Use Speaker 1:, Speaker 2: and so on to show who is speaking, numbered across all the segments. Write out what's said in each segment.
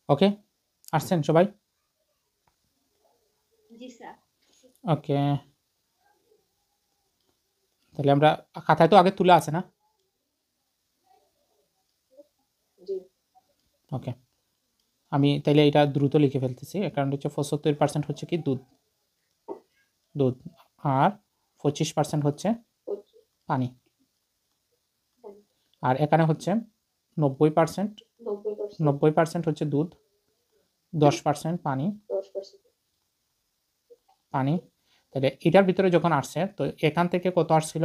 Speaker 1: ওকে, আসছেন সবাই?
Speaker 2: জি স্যার।
Speaker 1: ওকে, তাহলে আমরা খাতায় তো আগে তুলে আছে না?
Speaker 2: জি।
Speaker 1: ওকে, আমি তাইলে এটা দ্রুত লিখে ফেলতেছি, কারণ হচ্ছে 75% হচ্ছে কি দুধ, দুধ, আর 25% হচ্ছে পানি, আর এখানে হচ্ছে 90%,
Speaker 2: 90%
Speaker 1: 90% হচ্ছে দুধ, 10% পানি,
Speaker 2: 10%
Speaker 1: পানি। তাহলে এটার ভিতরে যখন আসছে, তো এখান থেকে কত আসছিল?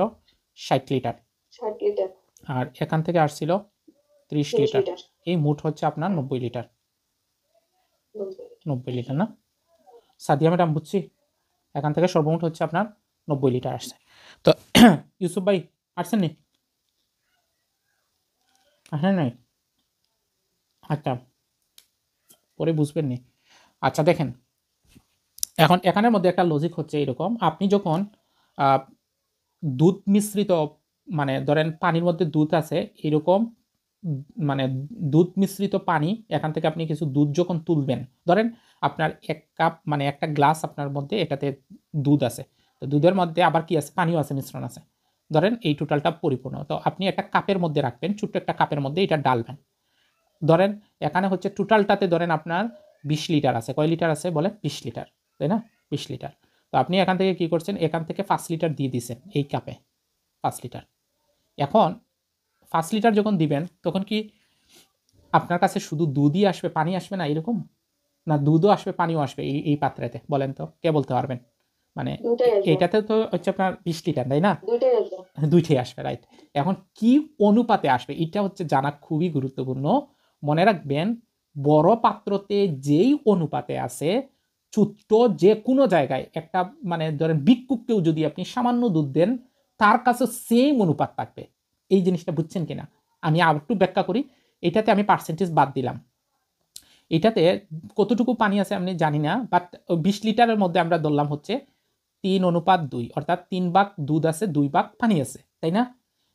Speaker 1: 60 লিটার,
Speaker 2: 60 লিটার,
Speaker 1: আর এখান থেকে আসছিল 30
Speaker 2: 30
Speaker 1: লিটার।
Speaker 2: লিটার,
Speaker 1: এই মোট হচ্ছে আপনার 90 লিটার,
Speaker 2: 90
Speaker 1: 90 লিটার না সাদিয়া ম্যাডাম? বুঝছি, এখান থেকে সর্বমোট হচ্ছে আপনার 90 লিটার আসছে। তো ইউসুফ ভাই আসছেন নি? আসেন নাই? আচ্ছা, পরে বুঝবেন নি। আচ্ছা দেখেন, এখন এখানের মধ্যে একটা লজিক হচ্ছে এরকম, আপনি যখন আহ, দুধ মিশ্রিত, মানে ধরেন পানির মধ্যে দুধ আছে এরকম, মানে দুধ মিশ্রিত পানি, এখান থেকে আপনি কিছু দুধ যখন তুলবেন, ধরেন আপনার এক কাপ, মানে একটা গ্লাস আপনার মধ্যে, এটাতে দুধ আছে, তো দুধের মধ্যে আবার কি আছে? পানিও আছে, মিশ্রণ আছে। ধরেন এই টোটালটা পরিপূর্ণ, তো আপনি একটা কাপের মধ্যে রাখবেন, ছোট্ট একটা কাপের মধ্যে এটা ডালবেন। ধরেন এখানে হচ্ছে টোটালটাতে ধরেন আপনার 20 লিটার আছে, কয় লিটার আছে বলে? 20 লিটার, তাই না? 20 লিটার। তো আপনি এখান থেকে কি করছেন? এখান থেকে 5 লিটার দিয়ে দিছেন এই কাপে, 5 লিটার। এখন 5 লিটার যখন দিবেন, তখন কি আপনার কাছে শুধু দুধই আসবে, পানি আসবে না এরকম? না, দুধও আসবে, পানিও আসবে এই এই পাত্রেতে? বলেন তো, কে বলতে পারবেন? মানে
Speaker 2: দুটাই আসবে,
Speaker 1: এটাতে তো হচ্ছে আপনার 20 লিটার, তাই না?
Speaker 2: দুটাই আসবে।
Speaker 1: দুইটাই আসবে, রাইট। এখন কি অনুপাতে আসবে এটা হচ্ছে জানা খুবই গুরুত্বপূর্ণ। মনে রাখবেন, বড় পাত্রতে যেই অনুপাতে আছে, ছোট্ট যে কোনো জায়গায় একটা, মানে ধরেন ভিক্ষুককেও যদি আপনি সামান্য দুধ দেন, তার কাছে সেম অনুপাত থাকবে। এই জিনিসটা বুঝছেন কিনা? আমি আর একটু ব্যাখ্যা করি। এটাতে আমি পার্সেন্টেজ বাদ দিলাম, এটাতে কতটুকু পানি আছে আমি জানি না, বাট 20 লিটারের মধ্যে আমরা ধরলাম হচ্ছে 3:2, অর্থাৎ 3 ভাগ দুধ আছে, 2 ভাগ পানি আছে, তাই না?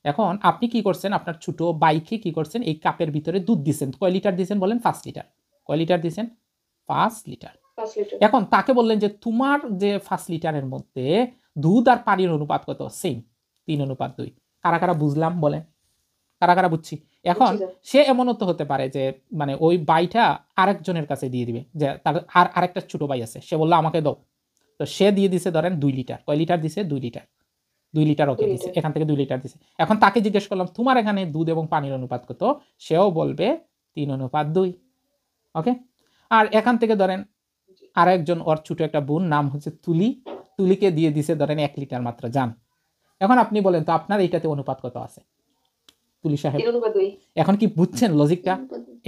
Speaker 1: এখন আপনি কি করছেন? আপনার ছোট বাইকে কি করছেন? এই কাপের ভিতরে দুধ দিচ্ছেন, কয় লিটার দিচ্ছেন বলেন? 5 লিটার। কয় লিটার দিচ্ছেন? 5 লিটার।
Speaker 2: 5 লিটার।
Speaker 1: এখন তাকে বললেন যে তোমার যে 5 লিটারের মধ্যে দুধ আর পানির অনুপাত কত? সেম, 3:2। কারা কারা বুঝলাম বলেন? কারা কারা বুঝছি? এখন
Speaker 2: বুঝছি স্যার।
Speaker 1: সে এমনও তো হতে পারে যে, মানে ওই বাইটা আরেকজনের কাছে দিয়ে দিবে, যে তার আরেকটা ছোট ভাই আছে, সে বললো আমাকে দাও, তো সে দিয়ে দিছে ধরেন 2 লিটার। কয় লিটার দিছে? 2 লিটার। 2 লিটার
Speaker 2: 2
Speaker 1: ওকে দিছে,
Speaker 2: লিটার।
Speaker 1: এখান থেকে 2 লিটার দিছে। এখন তাকে জিজ্ঞেস করলাম তোমার এখানে দুধ এবং পানির অনুপাত কত? সেও বলবে 3:2। ওকে, আর এখান থেকে ধরেন আরেকজন, ওর ছোট একটা বোন, নাম হচ্ছে তুলি, তুলিকে দিয়ে দিছে ধরেন 1 লিটার মাত্র, যান। এখন আপনি বলেন তো আপনার এইটাতে অনুপাত কত আছে, তুলি সাহেব?
Speaker 2: 3:2।
Speaker 1: এখন কি বুঝছেন লজিকটা?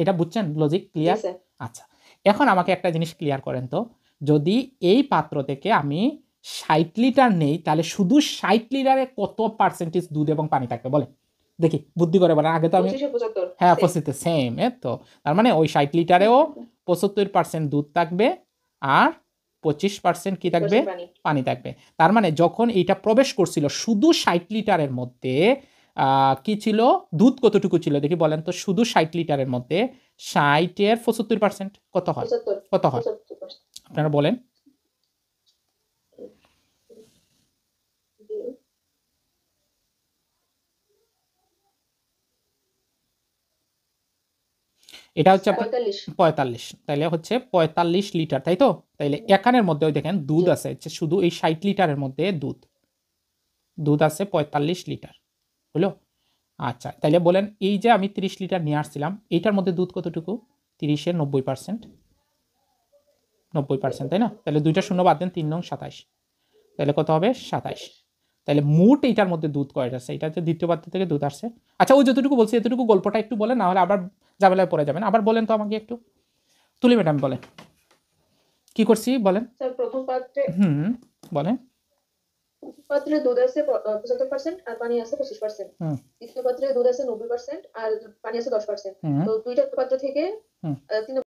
Speaker 1: এটা বুঝছেন? লজিক
Speaker 2: জি
Speaker 1: ক্লিয়ার?
Speaker 2: স্যার।
Speaker 1: আচ্ছা, এখন আমাকে একটা জিনিস ক্লিয়ার করেন তো, যদি এই পাত্র থেকে আমি 60 লিটার নেই, তাহলে শুধু 60 লিটারে কত পার্সেন্টেজ দুধ এবং পানি থাকবে বলে? দেখি, বুদ্ধি করে বলেন। আগে তো আমি,
Speaker 2: 25-75
Speaker 1: হ্যাঁ
Speaker 2: সেম।
Speaker 1: 25 সেম, তো তার মানে ওই 60 লিটারেও 75% দুধ থাকবে, আর 25% কি থাকবে?
Speaker 2: 20% পানি।
Speaker 1: পানি থাকবে। তার মানে যখন এইটা প্রবেশ করছিল শুধু 60 লিটারের মধ্যে, কি ছিল? দুধ কতটুকু ছিল দেখি বলেন তো, শুধু 60 লিটারের মধ্যে 60-এর 75% কত হয়?
Speaker 2: 75,
Speaker 1: কত হয়
Speaker 2: 75%।
Speaker 1: আপনারা বলেন? এটা হচ্ছে আপনার
Speaker 2: 45।
Speaker 1: 45, তাইলে হচ্ছে 45 লিটার, তাই তো? তাইলে এখানের মধ্যে ওই দেখেন দুধ
Speaker 2: জি।
Speaker 1: আছে হচ্ছে শুধু এই 60 লিটারের মধ্যে দুধ, দুধ আছে 45 লিটার, হলো? আচ্ছা, তাইলে বলেন এই যে আমি 30 লিটার নিয়ে আসছিলাম, এইটার মধ্যে দুধ কতটুকু? 30-এর 90%, 90%, তাই না? তাহলে দুইটা শূন্য বাদ দেন, 3 নং 27, তাহলে কত হবে? 27। তাহলে মোট এইটার মধ্যে দুধ কয়টা আছে? এটা হচ্ছে দ্বিতীয় পাত্র থেকে দুধ আসছে। আচ্ছা, ওই যতটুকু বলছি এতটুকু গল্পটা একটু বলেন, না হলে আবার ঝামেলায় পড়ে যাবেন। আবার বলেন তো আমাকে একটু, তুলি ম্যাডাম বলেন কি করছি বলেন।
Speaker 2: স্যার প্রথম পাত্রে,
Speaker 1: হুম, বলেন।
Speaker 2: পাত্রে দুধ আছে 75% আর পানি আছে 25%।
Speaker 1: হুম,
Speaker 2: দ্বিতীয় পাত্রে দুধ আছে 90% আর পানি আছে 10%।
Speaker 1: হুম,
Speaker 2: তো দুইটা পাত্র থেকে
Speaker 1: হুম।
Speaker 2: 3